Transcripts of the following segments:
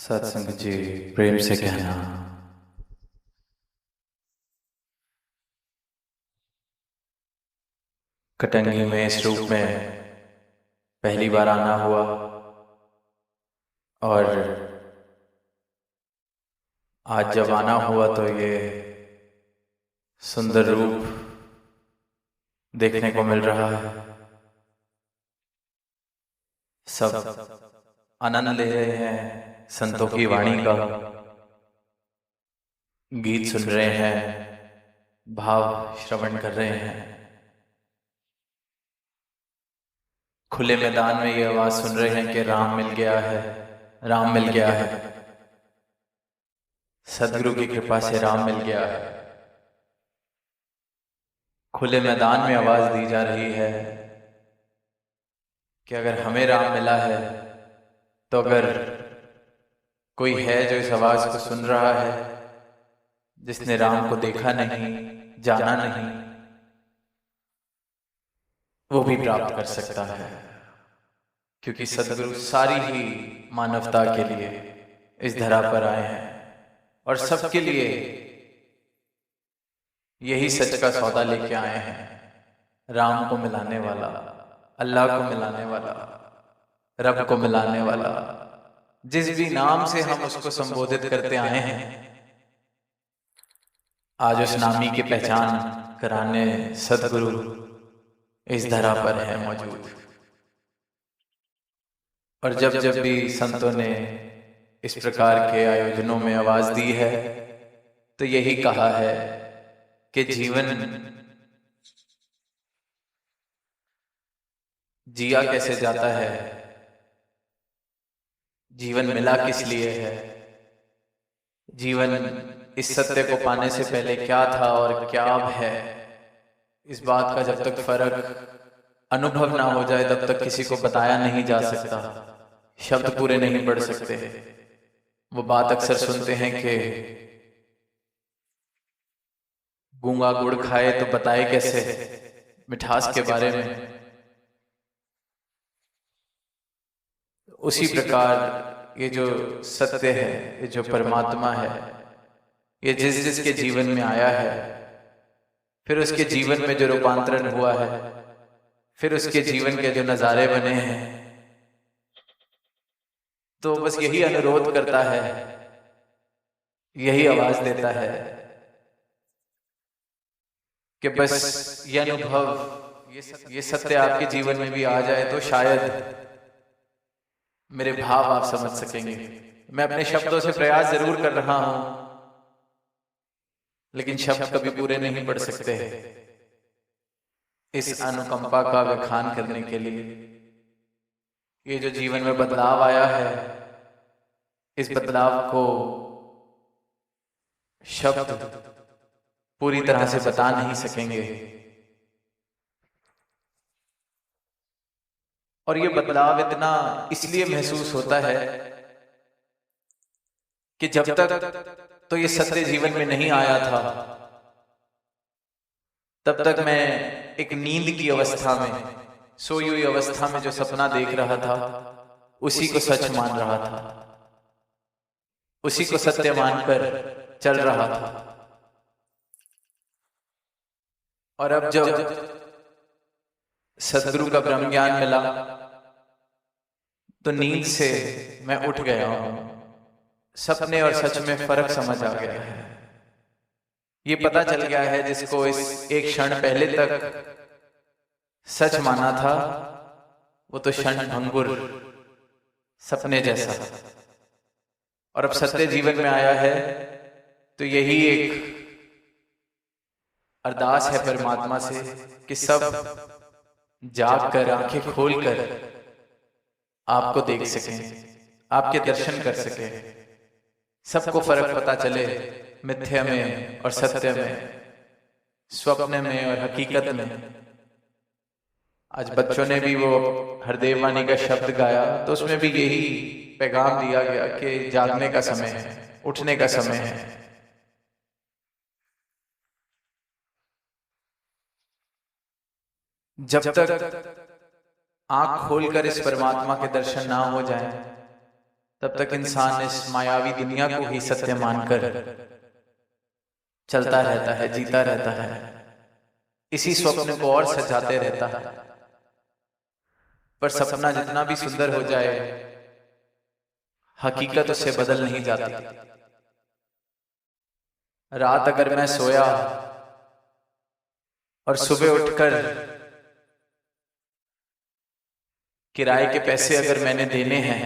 सत्संग जी प्रेम से कहना। कटंगी में इस रूप में पहली बार आना हुआ और आज जब आना हुआ तो ये सुंदर रूप देखने को मिल रहा है। सब आनंद ले रहे हैं संतों की वाणी का, गीत सुन रहे हैं, भाव श्रवण कर रहे हैं। खुले मैदान में ये आवाज सुन रहे हैं कि राम मिल गया है, राम मिल गया है। सदगुरु की कृपा से राम मिल गया है। खुले मैदान में आवाज दी जा रही है कि अगर हमें राम मिला है तो अगर कोई है जो इस आवाज को सुन रहा है, जिसने राम को देखा नहीं, जाना नहीं, वो भी प्राप्त कर सकता है। क्योंकि सदगुरु सारी ही मानवता के लिए इस धरा पर आए हैं और सबके लिए यही सच का सौदा लेके आए हैं। राम को मिलाने वाला, अल्लाह को मिलाने वाला, रब को मिलाने वाला, जिस भी नाम से हम उसको संबोधित करते आए हैं, आज उस नामी की पहचान कराने सदगुरु इस धरा पर है मौजूद। और जब जब भी संतों ने इस प्रकार के आयोजनों में आवाज दी है तो यही कहा है कि जीवन जिया कैसे जाता है, जीवन मिला किस लिए है, जीवन इस सत्य को पाने से पहले क्या था और क्या अब है, इस बात का जब तक फर्क अनुभव ना हो जाए तब तक किसी को बताया नहीं जा सकता। शब्द पूरे नहीं पढ़ सकते। वो बात अक्सर सुनते हैं कि गूंगा गुड़ खाए तो बताए कैसे मिठास के बारे में। उसी प्रकार ये जो सत्य है, ये जो परमात्मा है, ये जिस जिसके जीवन में आया है, फिर उसके जीवन में जो रूपांतरण हुआ है, फिर उसके जीवन के जो नजारे बने हैं, तो बस यही अनुरोध करता है, यही आवाज देता है कि बस ये अनुभव, ये सत्य आपके जीवन में भी आ जाए तो शायद मेरे भाव आप समझ सकेंगे। मैं अपने शब्दों से प्रयास जरूर कर रहा हूं, लेकिन शब्द कभी पूरे नहीं पढ़ सकते इस अनुकंपा का व्याख्यान करने के लिए। ये जो जीवन में बदलाव आया है, इस बदलाव को शब्द पूरी तरह से बता नहीं सकेंगे। और ये बदलाव इतना इसलिए महसूस होता है कि जब तक तो ये सत्य जीवन में नहीं आया था, तब तक मैं एक नींद की अवस्था में, सोई हुई अवस्था में जो सपना देख रहा था उसी को सच मान रहा था, उसी को सत्य मानकर चल रहा था। और अब जब सदगुरु का ब्रह्म ज्ञान मिला तो नींद से मैं उठ गया हूं। सपने और सच में फर्क समझ आ गया है। ये पता चल गया है, जिसको इस एक क्षण पहले तक सच माना था वो तो क्षण भंगुर सपने जैसा। और अब सत्य जीवन में आया है तो यही एक अरदास है परमात्मा से कि सब जाग कर, आंखें खोल कर आपको देख सकें, आपके दर्शन कर सकें, सबको फर्क पता चले मिथ्या में और सत्य में, स्वप्न में और हकीकत में। आज बच्चों ने भी वो हरदेव वाणी का शब्द गाया तो उसमें भी यही पैगाम दिया गया कि जागने का समय है, उठने का समय है। जब तक आंख खोलकर इस परमात्मा के दर्शन ना हो जाए, तब तक इंसान इस मायावी दुनिया को ही सत्य मानकर चलता रहता है, जीता रहता है, इसी स्वप्न को और सजाते रहता है। पर सपना जितना भी सुंदर हो जाए, हकीकत उससे बदल नहीं जाती। रात अगर मैं सोया और सुबह उठकर किराए के पैसे अगर मैंने देने हैं,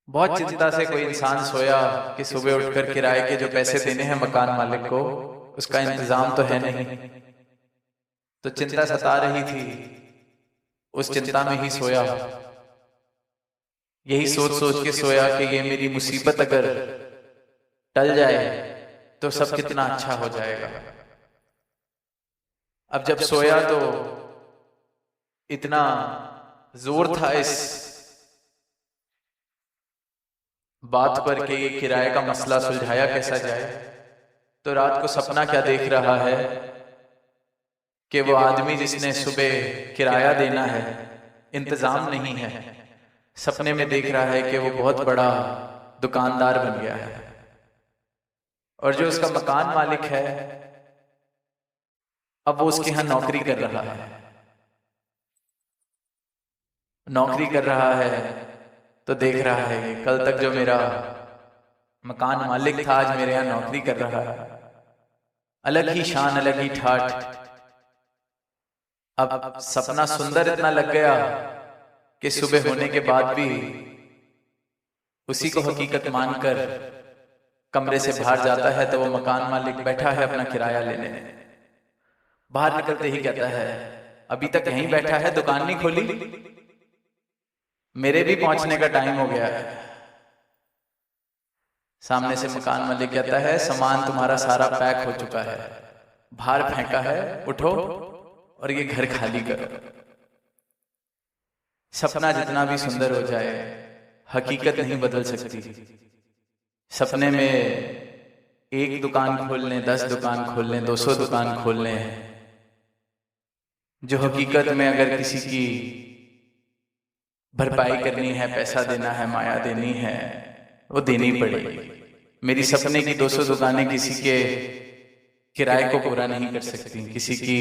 बहुत चिंता से कोई इंसान सोया कि सुबह उठकर किराए के जो पैसे देने हैं मकान मालिक को, उसका इंतजाम तो है नहीं, तो चिंता सता रही थी। उस चिंता में ही सोया, यही सोच सोच के सोया कि ये मेरी मुसीबत अगर टल जाए तो सब कितना अच्छा हो जाएगा। अब जब सोया तो इतना जोर था इस बात पर कि ये किराए का मसला सुलझाया कैसा जाए, तो रात को सपना क्या देख रहा है कि वो आदमी जिसने सुबह किराया देना है, इंतजाम नहीं है, सपने में देख रहा है कि वो बहुत बड़ा दुकानदार बन गया है, और जो उसका मकान मालिक है अब वो उसके यहां नौकरी कर रहा है। नौकरी कर रहा है तो देख रहा है कि कल तक जो मेरा मकान मालिक था आज मेरे यहां नौकरी कर रहा है। अलग ही शान, अलग ही ठाठ। अब सपना सुंदर इतना लग गया कि सुबह होने के बाद भी उसी को हकीकत मानकर कमरे से बाहर जाता है तो वो मकान मालिक बैठा है अपना किराया लेने। बाहर निकलते ही कहता है, अभी तक यहीं बैठा है, दुकान नहीं खोली, मेरे भी पहुंचने का टाइम हो गया है। सामने से मकान मालिक कहता है, सामान तुम्हारा सारा पैक हो चुका है, बाहर फेंका है, उठो और ये घर खाली करो। सपना जितना भी सुंदर हो जाए, हकीकत नहीं बदल सकती। सपने में एक दुकान खोल लें, 10 दुकान खोल लें, 200 दुकान खोल लें, जो हकीकत में अगर किसी की भरपाई करनी है, पैसा देना है, माया देनी है, वो देनी पड़ेगी। मेरी सपने की 200 दुकानें किसी के किराए को पूरा नहीं कर सकती, किसी की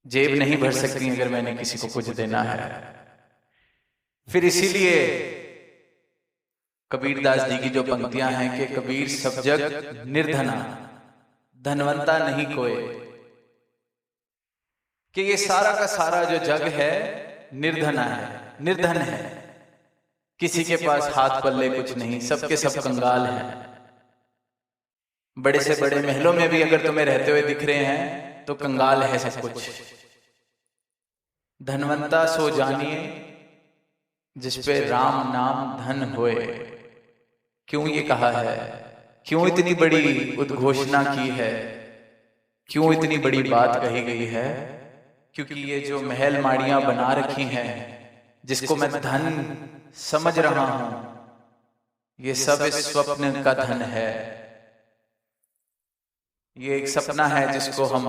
जेब नहीं भर सकती अगर मैंने किसी को कुछ देना है। फिर इसीलिए कबीरदास जी की जो पंक्तियां हैं कि कबीर सब जग निर्धना, धनवंता नहीं कोई, कि ये सारा का सारा जो जग है निर्धना है, निर्धन है, किसी के पास हाथ पल्ले कुछ नहीं, सबके सब कंगाल हैं। बड़े से बड़े महलों में भी अगर तुम्हें रहते हुए दिख रहे हैं तो कंगाल है सब कुछ। धनवंता सो जानिए जिसपे राम नाम धन होए। क्यों ये कहा है, क्यों इतनी बड़ी उद्घोषणा की है, क्यों इतनी बड़ी बात कही गई है? क्योंकि ये जो महल माड़ियां बना रखी हैं, जिसको मैं धन समझ रहा हूं, ये सब इस स्वप्न का धन है। ये एक सपना है जिसको हम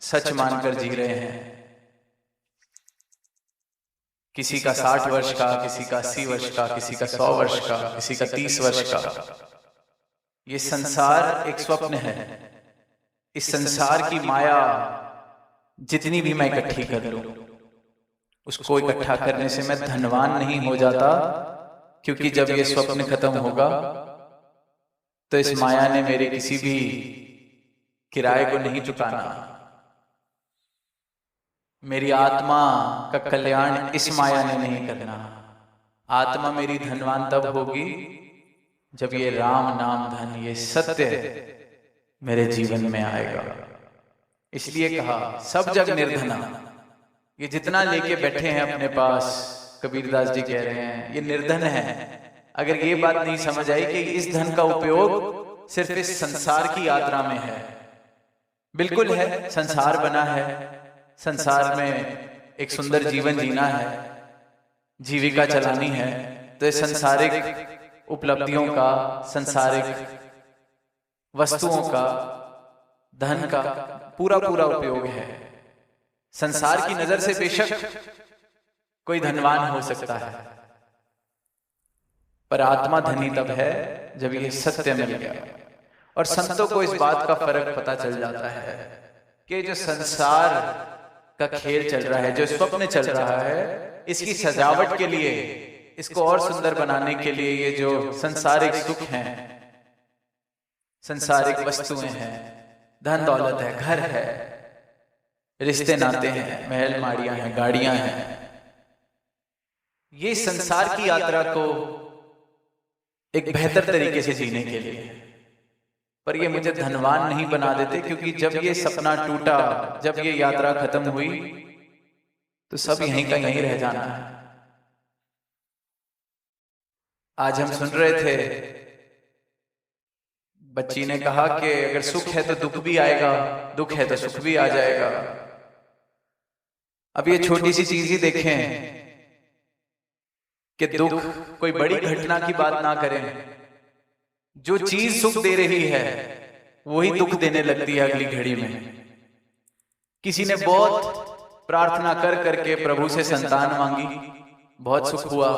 सच मानकर जी रहे हैं। किसी का 60 वर्ष का, किसी का 80 वर्ष का, किसी का 100 वर्ष का, किसी का 30 वर्ष का। ये संसार एक स्वप्न है। इस संसार की माया जितनी भी मैं इकट्ठी कर लूं, उसको इकट्ठा करने से मैं धनवान नहीं हो जाता, क्योंकि जब ये स्वप्न खत्म होगा तो इस माया ने मेरे किसी भी किराए को नहीं चुकाना। मेरी आत्मा का कल्याण इस माया ने नहीं करना। आत्मा मेरी धनवान तब होगी जब ये राम नाम धन, ये सत्य मेरे जीवन में आएगा। इसलिए कहा सब जग निर्धना। ये जितना लेके बैठे हैं अपने पास, कबीरदास जी कह रहे हैं ये निर्धन है। अगर ये बात नहीं समझ आई कि इस धन का उपयोग सिर्फ इस संसार की यात्रा में है, बिल्कुल है, संसार बना है, संसार में एक सुंदर जीवन जीना है, जीविका चलानी है, तो इस सांसारिक उपलब्धियों का, सांसारिक वस्तुओं का, धन का पूरा पूरा उपयोग है। संसार की नजर से बेशक कोई धनवान हो सकता है, पर आत्मा धनी तब है जब ये सत्य मिल गया। और संतों को इस बात का फर्क पता चल जाता है कि जो संसार का खेल चल रहा है, जो स्वप्न चल रहा है, इसकी सजावट के लिए, इसको और सुंदर बनाने के लिए ये जो संसारिक सुख हैं, संसारिक वस्तुएं हैं, धन दौलत है, घर है, रिश्ते नाते हैं, महल माड़ियां हैं, गाड़ियां हैं, ये संसार की यात्रा को एक बेहतर तरीके से जीने के लिए, पर ये मुझे धनवान नहीं बना देते, क्योंकि जब ये सपना टूटा, जब ये यात्रा खत्म हुई, तो सब यहीं का यहीं रह जाना है। आज हम सुन रहे थे, बच्ची ने कहा कि अगर सुख है तो दुख भी आएगा, दुख है तो सुख भी आ जाएगा। अब ये छोटी सी चीज ही देखें कि दुख कोई बड़ी घटना की बात ना करें, जो चीज सुख दे रही है वही दुख देने लगती है अगली घड़ी में। किसी ने बहुत प्रार्थना कर करके प्रभु से संतान मांगी, बहुत सुख हुआ,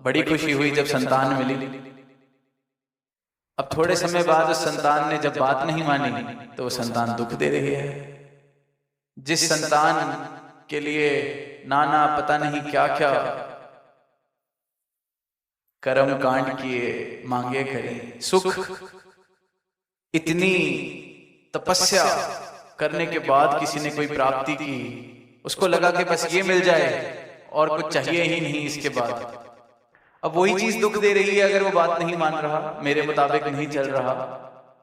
बड़ी खुशी हुई जब संतान मिली। अब थोड़े समय बाद उस संतान ने जब बात नहीं मानी तो वो संतान दुख दे रही है। जिस संतान के लिए नाना पता नहीं क्या क्या कर्म कांड किए, मांगे करें, सुख, इतनी तपस्या करने के बाद किसी ने कोई प्राप्ति की, उसको लगा कि बस ये मिल जाए और कुछ चाहिए ही नहीं इसके बाद। अब वही चीज दुख दे रही है, अगर वो बात नहीं मान रहा, मेरे मुताबिक नहीं चल रहा,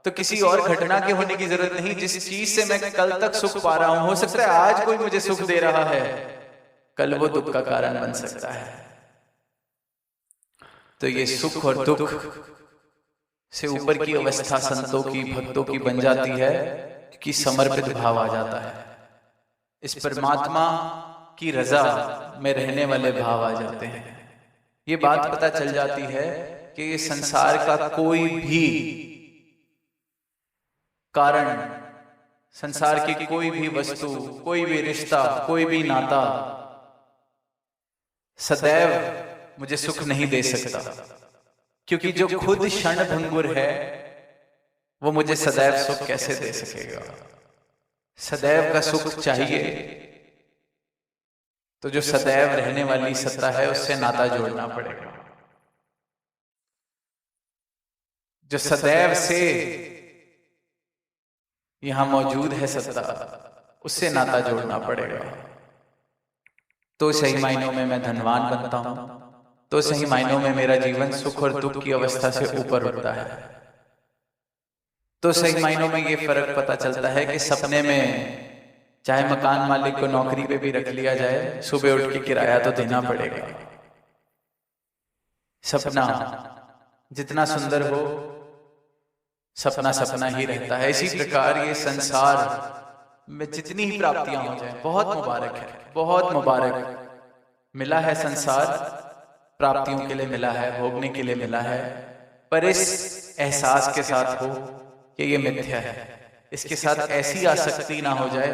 तो किसी और घटना के होने की जरूरत नहीं। जिस चीज से मैं कल तक सुख पा रहा हूं, हो सकता है आज कोई मुझे सुख दे रहा है, कल वो दुख का कारण बन सकता है। तो ये सुख और दुख से ऊपर की अवस्था संतों की, भक्तों की बन जाती है कि समर्पित भाव आ जाता है। इस परमात्मा की रजा में रहने वाले भाव आ जाते हैं। ये बात पता चल जाती है कि ये संसार का कोई भी कारण, संसार की कोई भी वस्तु, कोई भी रिश्ता, कोई भी नाता सदैव मुझे सुख नहीं दे सकता, क्योंकि जो खुद क्षण भंगुर है वो मुझे सदैव सुख कैसे दे सकेगा। सदैव का सुख चाहिए तो जो सदैव रहने वाली सत्ता है उससे नाता जोड़ना पड़ेगा। जो सदैव से यहां मौजूद है सत्ता, उससे नाता जोड़ना पड़ेगा। तो सही मायनों में मैं धनवान बनता हूं, तो सही मायनों में मेरा जीवन सुख और दुख की अवस्था से ऊपर उठता है। तो सही मायनों में ये फर्क पता चलता है कि सपने में चाहे मकान मालिक को नौकरी पे भी रख लिया जाए, सुबह उठ के किराया तो देना पड़ेगा। सपना जितना सुंदर हो, सपना सपना ही रहता है। इसी प्रकार ये संसार में जितनी ही प्राप्तियां हो जाए, बहुत मुबारक है, बहुत मुबारक मिला है संसार, प्राप्तियों के लिए मिला है, भोगने के लिए मिला है, पर इस एहसास के साथ हो कि ये मिथ्या है। इसके साथ ऐसी आसक्ति ना हो जाए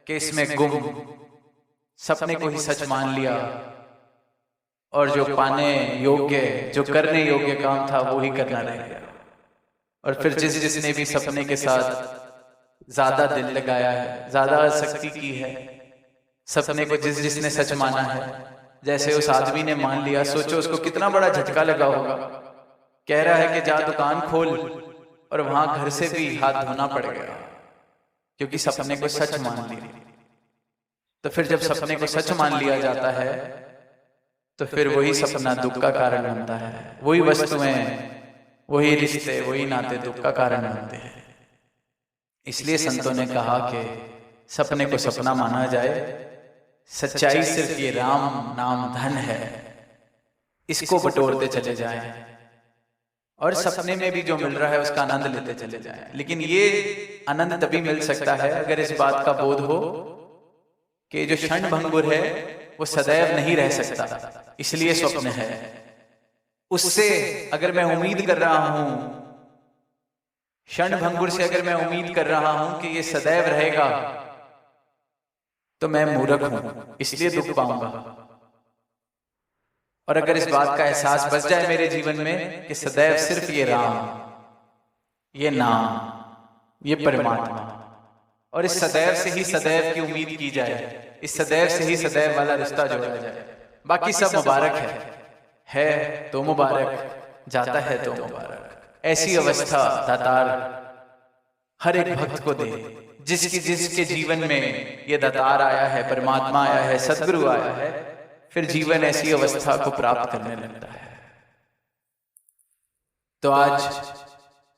कि इसमें गुम, सपने को ही सच मान लिया और जो पाने योग्य, जो करने योग्य काम था वो ही करना रह गया। और फिर जिसने भी सपने के साथ ज्यादा दिल लगाया है, ज्यादा आसक्ति की है, सपने को जिसने सच माना है, जैसे उस आदमी ने मान लिया, सोचो उसको कितना बड़ा झटका लगा होगा। कह रहा है कि जा दुकान खोल, और वहां घर से भी हाथ धोना पड़ गया क्योंकि सपने को सच मान लिया। तो फिर जब सपने को सच मान लिया जाता है तो फिर वही सपना दुख का कारण बनता है। वही वस्तुएं, वही रिश्ते, वही नाते दुख का कारण बनते हैं। इसलिए संतों ने कहा कि सपने को सपना माना जाए, सच्चाई सिर्फ ये राम नाम धन है, इसको बटोरते चले जाएं और सपने में भी जो मिल रहा है उसका आनंद लेते चले जाएं। लेकिन ये आनंद तभी मिल सकता है अगर इस बात का बोध हो कि जो क्षण भंगुर है वो सदैव नहीं रह सकता, इसलिए स्वप्न है। उससे अगर मैं उम्मीद कर रहा हूं, क्षण भंगुर से अगर मैं उम्मीद कर रहा हूं कि ये सदैव रहेगा, तो मैं मूर्ख हूं, इसलिए दुख पाऊंगा। और अगर इस बात का एहसास बस जाए मेरे जीवन में कि सदैव सिर्फ ये राम, ये नाम, ये परमात्मा, और इस सदैव से ही सदैव की उम्मीद की जाए, इस सदैव से ही सदैव वाला रिश्ता जोड़ा जाए, बाकी सब मुबारक है तो मुबारक, जाता है तो मुबारक। ऐसी अवस्था दातार हर एक भक्त को दे, जिसके जीवन में ये दातार आया है, परमात्मा आया है, सदगुरु आया है, फिर जीवन ऐसी अवस्था को प्राप्त करने लगता है। तो आज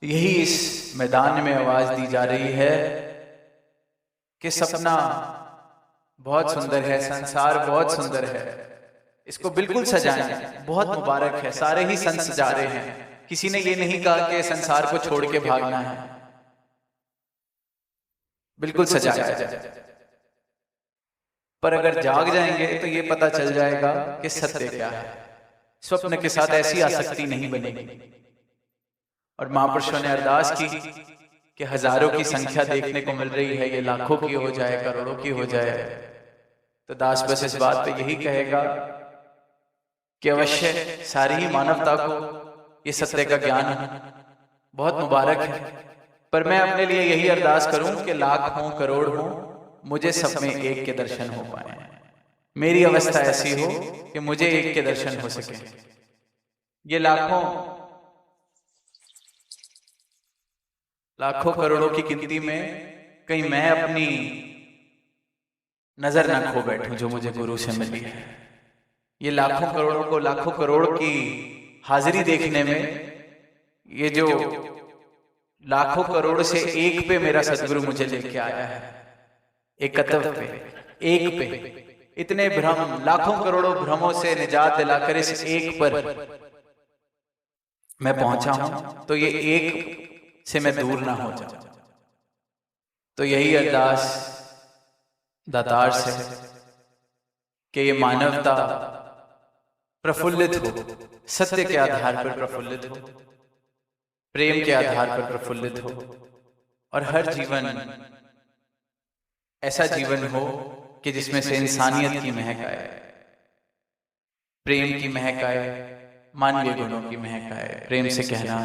यही इस मैदान में आवाज दी जा रही है कि सपना बहुत सुंदर है, संसार बहुत सुंदर है, इसको बिल्कुल सजाएं, बहुत मुबारक है। सारे ही संत सजा रहे हैं, किसी ने ये नहीं कहा कि संसार को छोड़ के भागना है, बिल्कुल सजाया जाए। पर अगर जाग जाएंगे तो ये पता चल जाएगा कि सत्य क्या है। स्वप्न के साथ ऐसी आसक्ति नहीं बनेगी। और महापुरुषों ने अरदास की कि हजारों की संख्या देखने को मिल रही है, ये लाखों की हो जाए, करोड़ों की हो जाए, तो दास बस इस बात पे यही कहेगा कि अवश्य सारी ही मानवता को ये सत्य का ज्ञान बहुत मुबारक है। पर मैं अपने लिए यही अरदास करूं कि लाख हों, करोड़ हों, मुझे सब में एक के दर्शन हो पाए। मेरी अवस्था ऐसी हो कि मुझे एक के दर्शन हो सके। ये लाखों करोड़ों की गिनती में कहीं मैं अपनी नजर न खो बैठूं जो मुझे गुरु से मिली है। ये लाखों करोड़ों को, लाखों करोड़ की हाजिरी देखने में, ये जो लाखों करोड़ से एक पे मेरा सदगुरु मुझे लेके आया है, एकत्व पे, एक पे, इतने भ्रम, लाखों करोड़ों भ्रमों से निजात दिलाकर इस एक पर मैं पहुंचा हूं, तो ये एक से मैं दूर ना हो जाऊं। तो यही अरदास दातार से कि ये मानवता प्रफुल्लित हो, सत्य के आधार पर प्रफुल्लित हो, प्रेम के आधार पर प्रफुल्लित हो, और हर जीवन ऐसा जीवन हो कि जिसमें से इंसानियत की महक आए, प्रेम की महक आए, मानवीय गुणों की महक आए। प्रेम से कहना